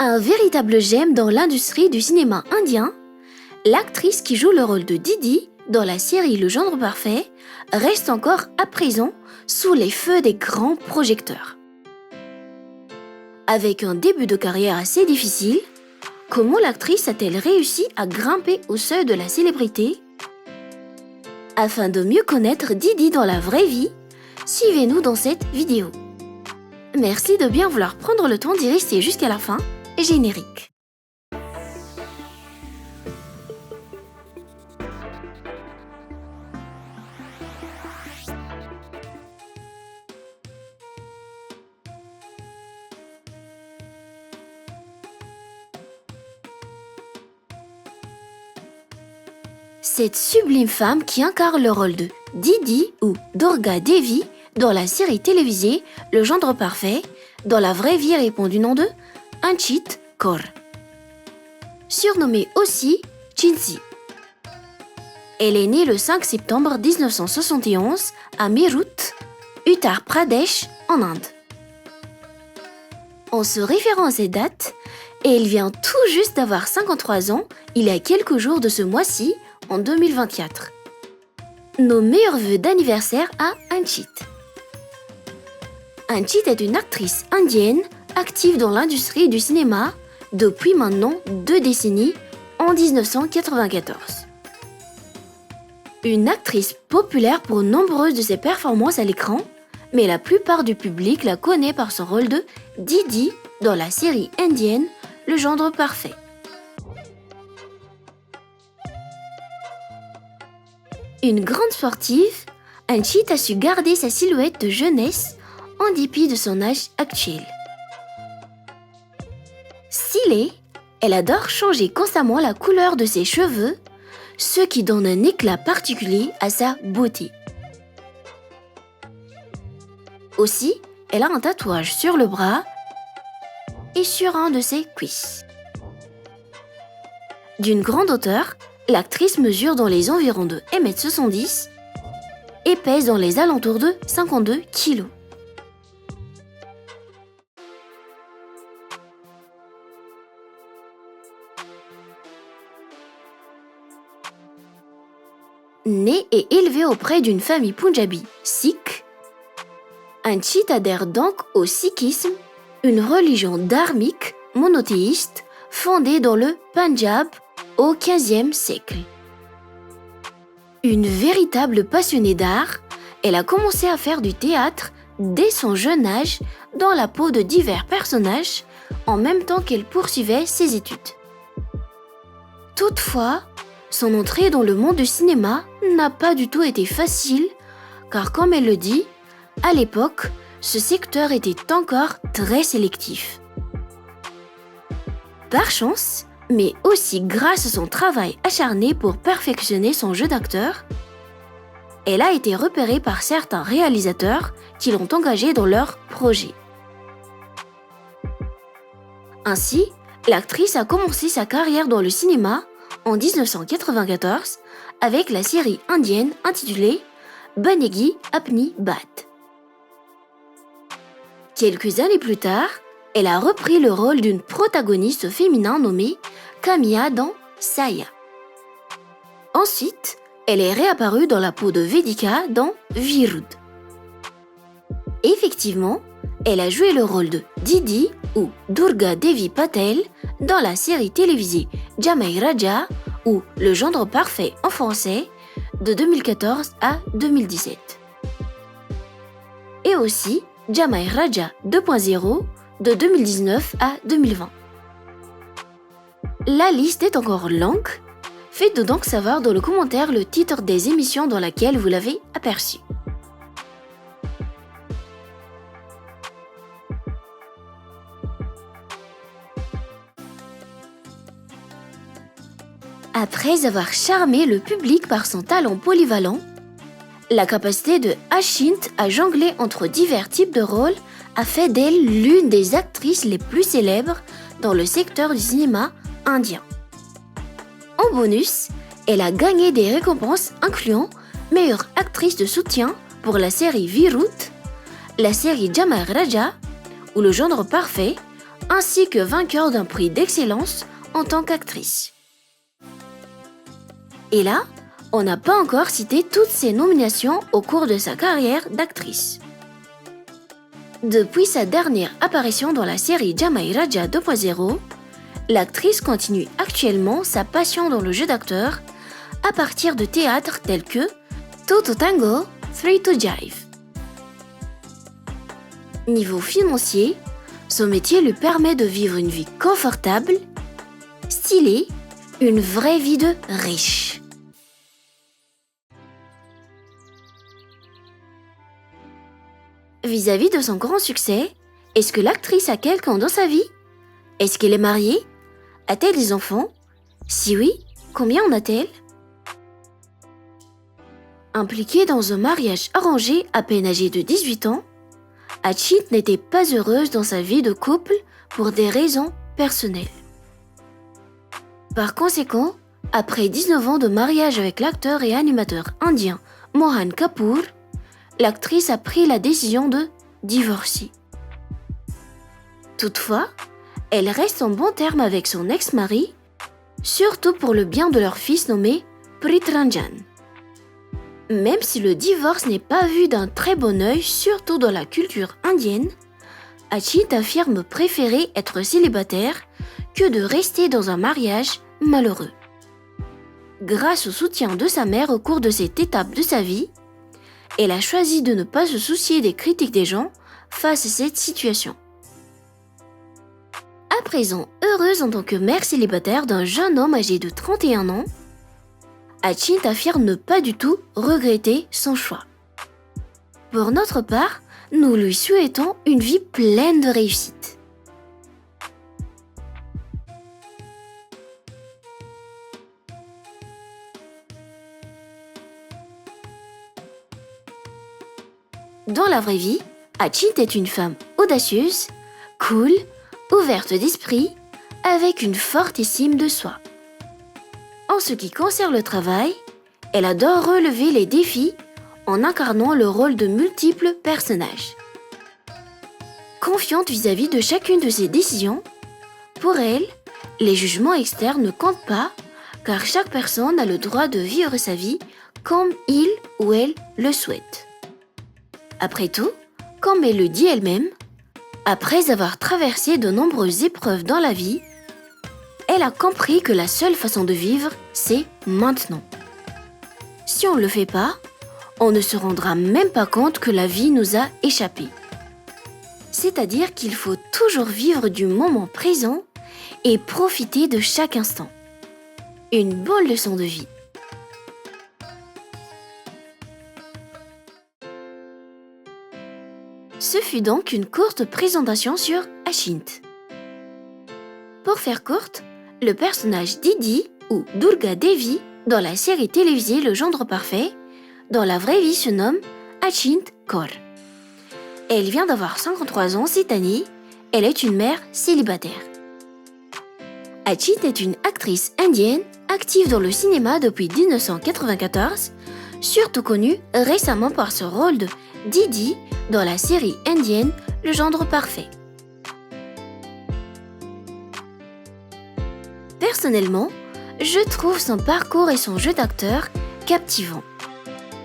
Un véritable gemme dans l'industrie du cinéma indien, l'actrice qui joue le rôle de Didi dans la série Le Gendre Parfait reste encore à présent sous les feux des grands projecteurs. Avec un début de carrière assez difficile, comment l'actrice a-t-elle réussi à grimper au seuil de la célébrité? Afin de mieux connaître Didi dans la vraie vie, suivez-nous dans cette vidéo. Merci de bien vouloir prendre le temps d'y rester jusqu'à la fin. Générique. Cette sublime femme qui incarne le rôle de Didi ou Durga Devi dans la série télévisée Le Gendre Parfait, dans la vraie vie répond du nom de Anchit Kaur, surnommée aussi Chinsi. Elle est née le 5 septembre 1971 à Meerut, Uttar Pradesh, en Inde. En se référant à cette date, elle vient tout juste d'avoir 53 ans il y a quelques jours de ce mois-ci, en 2024. Nos meilleurs vœux d'anniversaire à Anchit. Anchit est une actrice indienne active dans l'industrie du cinéma depuis maintenant 2 décennies, en 1994. Une actrice populaire pour nombreuses de ses performances à l'écran, mais la plupart du public la connaît par son rôle de Didi dans la série indienne Le Gendre Parfait. Une grande sportive, Anchit a su garder sa silhouette de jeunesse en dépit de son âge actuel. Stylée, elle adore changer constamment la couleur de ses cheveux, ce qui donne un éclat particulier à sa beauté. Aussi, elle a un tatouage sur le bras et sur un de ses cuisses. D'une grande hauteur, l'actrice mesure dans les environs de 1,70 m et pèse dans les alentours de 52 kg. Née et élevée auprès d'une famille punjabi sikh, Anchit adhère donc au sikhisme, une religion dharmique monothéiste fondée dans le Punjab au XVe siècle. Une véritable passionnée d'art, elle a commencé à faire du théâtre dès son jeune âge dans la peau de divers personnages en même temps qu'elle poursuivait ses études. Toutefois, son entrée dans le monde du cinéma n'a pas du tout été facile, car comme elle le dit, à l'époque, ce secteur était encore très sélectif. Par chance, mais aussi grâce à son travail acharné pour perfectionner son jeu d'acteur, elle a été repérée par certains réalisateurs qui l'ont engagée dans leur projet. Ainsi, l'actrice a commencé sa carrière dans le cinéma en 1994 avec la série indienne intitulée Banegi Apni Baat. Quelques années plus tard, elle a repris le rôle d'une protagoniste féminin nommée Kamia dans Saya. Ensuite, elle est réapparue dans la peau de Vedika dans Virud. Effectivement, elle a joué le rôle de Didi ou Durga Devi Patel dans la série télévisée Jamai Raja ou Le Gendre Parfait en français de 2014 à 2017. Et aussi Jamai Raja 2.0 de 2019 à 2020. La liste est encore longue, faites-nous donc savoir dans le commentaire le titre des émissions dans laquelle vous l'avez aperçu. Après avoir charmé le public par son talent polyvalent, la capacité de Anchit à jongler entre divers types de rôles a fait d'elle l'une des actrices les plus célèbres dans le secteur du cinéma indien. En bonus, elle a gagné des récompenses incluant meilleure actrice de soutien pour la série Virut, la série Jamai Raja ou Le Gendre Parfait ainsi que vainqueur d'un prix d'excellence en tant qu'actrice. Et là, on n'a pas encore cité toutes ses nominations au cours de sa carrière d'actrice. Depuis sa dernière apparition dans la série Jamai Raja 2.0, l'actrice continue actuellement sa passion dans le jeu d'acteur à partir de théâtres tels que Two to Tango, Three to Jive. Niveau financier, son métier lui permet de vivre une vie confortable, stylée, une vraie vie de riche. Vis-à-vis de son grand succès, est-ce que l'actrice a quelqu'un dans sa vie? Est-ce qu'elle est mariée? A-t-elle des enfants? Si oui, combien en a-t-elle? Impliquée dans un mariage arrangé à peine âgée de 18 ans, Achint n'était pas heureuse dans sa vie de couple pour des raisons personnelles. Par conséquent, après 19 ans de mariage avec l'acteur et animateur indien Mohan Kapoor, l'actrice a pris la décision de divorcer. Toutefois, elle reste en bon terme avec son ex-mari, surtout pour le bien de leur fils nommé Prithranjan. Même si le divorce n'est pas vu d'un très bon œil, surtout dans la culture indienne, Achint affirme préférer être célibataire que de rester dans un mariage malheureux. Grâce au soutien de sa mère au cours de cette étape de sa vie, elle a choisi de ne pas se soucier des critiques des gens face à cette situation. À présent heureuse en tant que mère célibataire d'un jeune homme âgé de 31 ans, Achint affirme ne pas du tout regretter son choix. Pour notre part, nous lui souhaitons une vie pleine de réussite. Dans la vraie vie, Achint est une femme audacieuse, cool, ouverte d'esprit, avec une forte estime de soi. En ce qui concerne le travail, elle adore relever les défis en incarnant le rôle de multiples personnages. Confiante vis-à-vis de chacune de ses décisions, pour elle, les jugements externes ne comptent pas car chaque personne a le droit de vivre sa vie comme il ou elle le souhaite. Après tout, comme elle le dit elle-même, après avoir traversé de nombreuses épreuves dans la vie, elle a compris que la seule façon de vivre, c'est maintenant. Si on ne le fait pas, on ne se rendra même pas compte que la vie nous a échappé. C'est-à-dire qu'il faut toujours vivre du moment présent et profiter de chaque instant. Une bonne leçon de vie. Ce fut donc une courte présentation sur Achint. Pour faire courte, le personnage Didi ou Durga Devi dans la série télévisée Le Gendre Parfait, dans la vraie vie se nomme Achint Kaur. Elle vient d'avoir 53 ans cette année, elle est une mère célibataire. Achint est une actrice indienne active dans le cinéma depuis 1994, surtout connue récemment par son rôle de Didi dans la série indienne Le Gendre Parfait. Personnellement, je trouve son parcours et son jeu d'acteur captivant.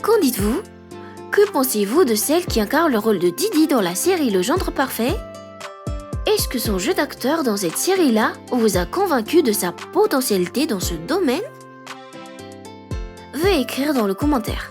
Qu'en dites-vous? Que pensez-vous de celle qui incarne le rôle de Didi dans la série Le Gendre Parfait? Est-ce que son jeu d'acteur dans cette série-là vous a convaincu de sa potentialité dans ce domaine? Veuillez écrire dans le commentaire.